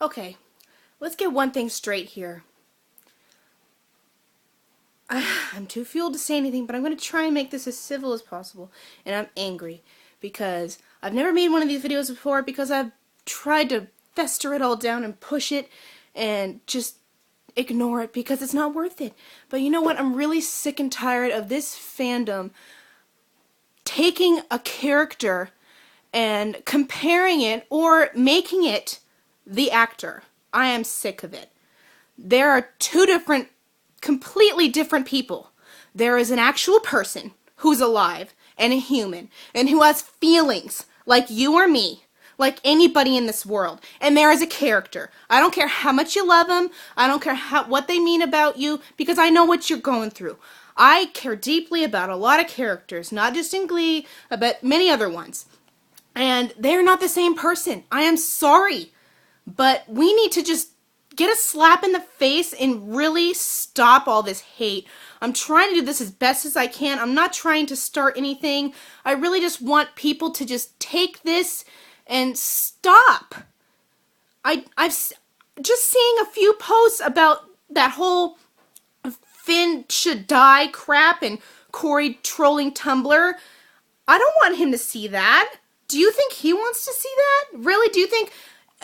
Okay, let's get one thing straight here. I'm too fueled to say anything, but I'm going to try and make this as civil as possible. And I'm angry because I've never made one of these videos before because I've tried to fester it all down and push it and just ignore it because it's not worth it. But you know what? I'm really sick and tired of this fandom taking a character and comparing it or making it the actor. I am sick of it. There are two completely different people. There is an actual person who's alive and a human and who has feelings like you or me, like anybody in this world. And there is a character. I don't care how much you love them. I don't care what they mean about you because I know what you're going through. I care deeply about a lot of characters, not just in Glee, but many other ones. And they're not the same person. I am sorry. But we need to just get a slap in the face and really stop all this hate. I'm trying to do this as best as I can. I'm not trying to start anything. I really just want people to just take this and stop. I've just seeing a few posts about that whole Finn should die crap and Corey trolling Tumblr. I don't want him to see that. Do you think he wants to see that? Really? Do you think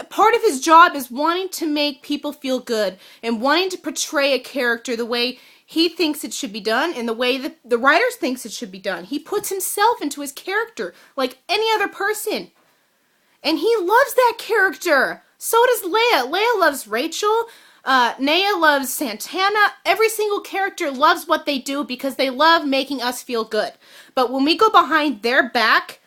part of his job is wanting to make people feel good and wanting to portray a character the way he thinks it should be done and the way that the writers thinks it should be done? He puts himself into his character like any other person. And he loves that character. So does Leia. Leia loves Rachel. Naya loves Santana. Every single character loves what they do because they love making us feel good. But when we go behind their back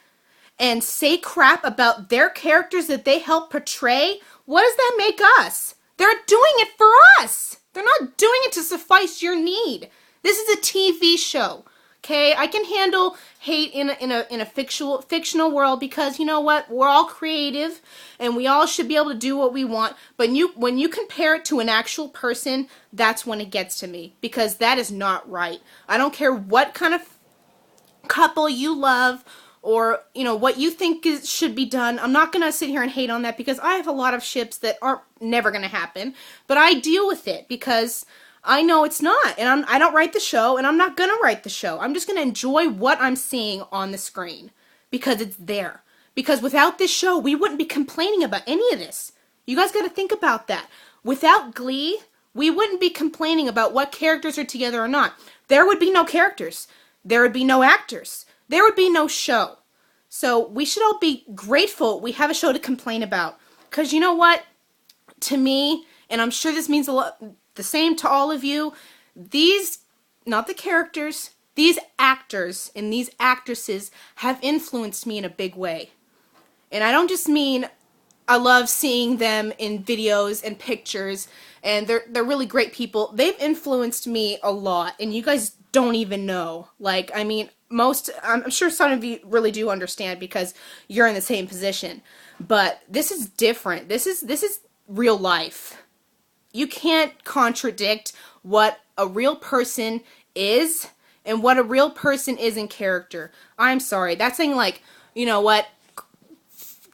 and say crap about their characters that they help portray, what does that make us? They're doing it for us. They're not doing it to suffice your need. This is a TV show. Okay, I can handle hate in a fictional world because you know what? We're all creative and we all should be able to do what we want. But when you compare it to an actual person, that's when it gets to me because that is not right. I don't care what kind of couple you love or what you think should be done. I'm not gonna sit here and hate on that because I have a lot of ships that aren't never gonna happen. But I deal with it because I know it's not, and I don't write the show, and I'm not gonna write the show. I'm just gonna enjoy what I'm seeing on the screen because it's there. Because without this show, we wouldn't be complaining about any of this. You guys got to think about that. Without Glee, we wouldn't be complaining about what characters are together or not. There would be no characters. There would be no actors. There would be no show. So we should all be grateful we have a show to complain about. Because you know what? To me, and I'm sure this means a lot, the same to all of you, these, not the characters, these actors and these actresses have influenced me in a big way. And I don't just mean I love seeing them in videos and pictures, and they're really great people. They've influenced me a lot, and you guys don't even know. Like, I mean, I'm sure some of you really do understand because you're in the same position. But this is different. This is real life. You can't contradict what a real person is and what a real person is in character. I'm sorry. That's saying like, you know what?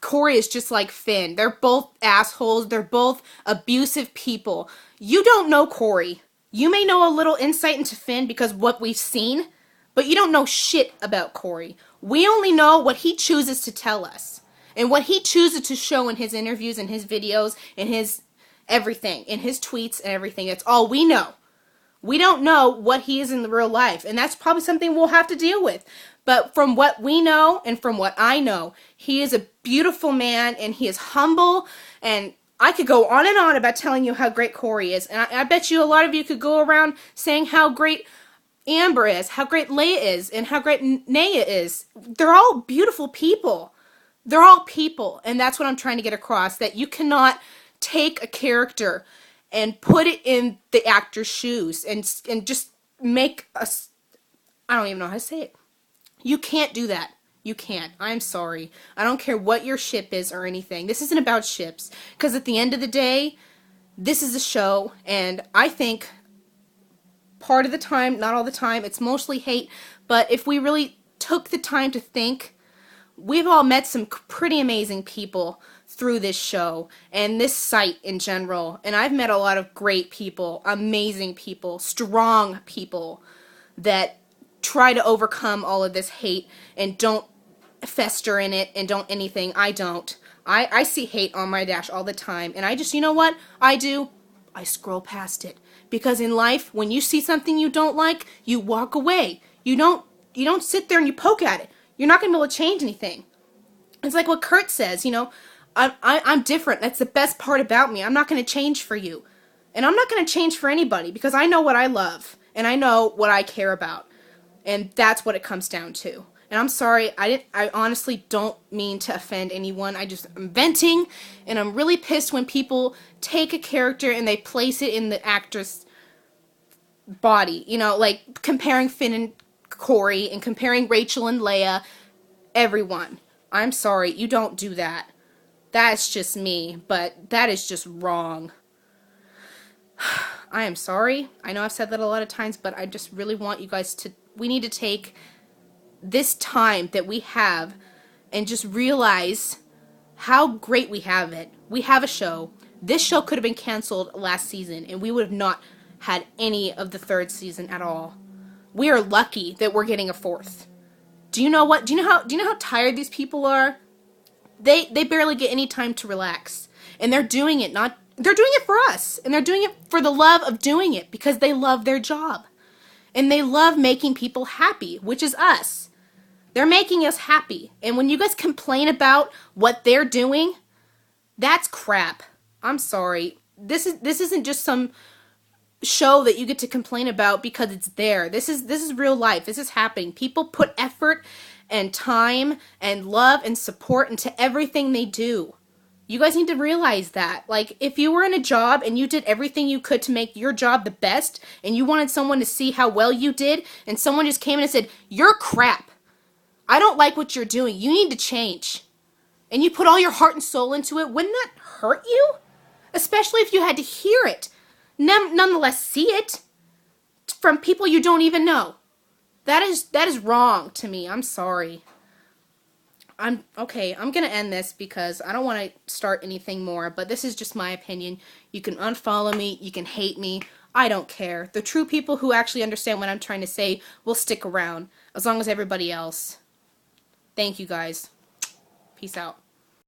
Corey is just like Finn. They're both assholes. They're both abusive people. You don't know Corey. You may know a little insight into Finn because of what we've seen, but you don't know shit about Corey. We only know what he chooses to tell us and what he chooses to show in his interviews and his videos and his everything, in his tweets and everything. It's all we know. We don't know what he is in the real life, and that's probably something we'll have to deal with. But from what we know and from what I know, he is a beautiful man, and he is humble, and I could go on and on about telling you how great Corey is, and I bet you a lot of you could go around saying how great Amber is, how great Leia is, and how great Naya is. They're all beautiful people. They're all people, and that's what I'm trying to get across, that you cannot take a character and put it in the actor's shoes and just make us, I don't even know how to say it. You can't do that. You can't. I'm sorry. I don't care what your ship is or anything. This isn't about ships. Because at the end of the day, this is a show, and I think part of the time, not all the time, it's mostly hate, but if we really took the time to think, we've all met some pretty amazing people through this show and this site in general. And I've met a lot of great people, amazing people, strong people that try to overcome all of this hate and don't fester in it and don't anything. I don't. I see hate on my dash all the time, and I just, you know what I do? I scroll past it. Because in life, when you see something you don't like, you walk away. You don't sit there and you poke at it. You're not going to be able to change anything. It's like what Kurt says, you know, I'm different. That's the best part about me. I'm not going to change for you. And I'm not going to change for anybody because I know what I love and I know what I care about. And that's what it comes down to. And I'm sorry, I honestly don't mean to offend anyone. I'm venting, and I'm really pissed when people take a character and they place it in the actress' body. You know, like comparing Finn and Corey and comparing Rachel and Leia, everyone. I'm sorry, you don't do that. That's just me, but that is just wrong. I am sorry. I know I've said that a lot of times, but I just really want you guys to, we need to take this time that we have and just realize how great we have it. We have a show. This show could have been canceled last season and we would have not had any of the third season at all. We are lucky that we're getting a fourth. Do you know what? Do you know how tired these people are? They barely get any time to relax. And they're doing it for us. And they're doing it for the love of doing it because they love their job. And they love making people happy, which is us. They're making us happy. And when you guys complain about what they're doing, that's crap. I'm sorry. This isn't just some show that you get to complain about because it's there. This is real life. This is happening. People put effort and time and love and support into everything they do. You guys need to realize that. Like, if you were in a job and you did everything you could to make your job the best and you wanted someone to see how well you did and someone just came in and said, "You're crap. I don't like what you're doing. You need to change." And you put all your heart and soul into it, wouldn't that hurt you? Especially if you had to hear it. Nonetheless, see it from people you don't even know. That is wrong to me. I'm sorry. I'm going to end this because I don't want to start anything more, but this is just my opinion. You can unfollow me, you can hate me, I don't care. The true people who actually understand what I'm trying to say will stick around, as long as everybody else. Thank you guys. Peace out.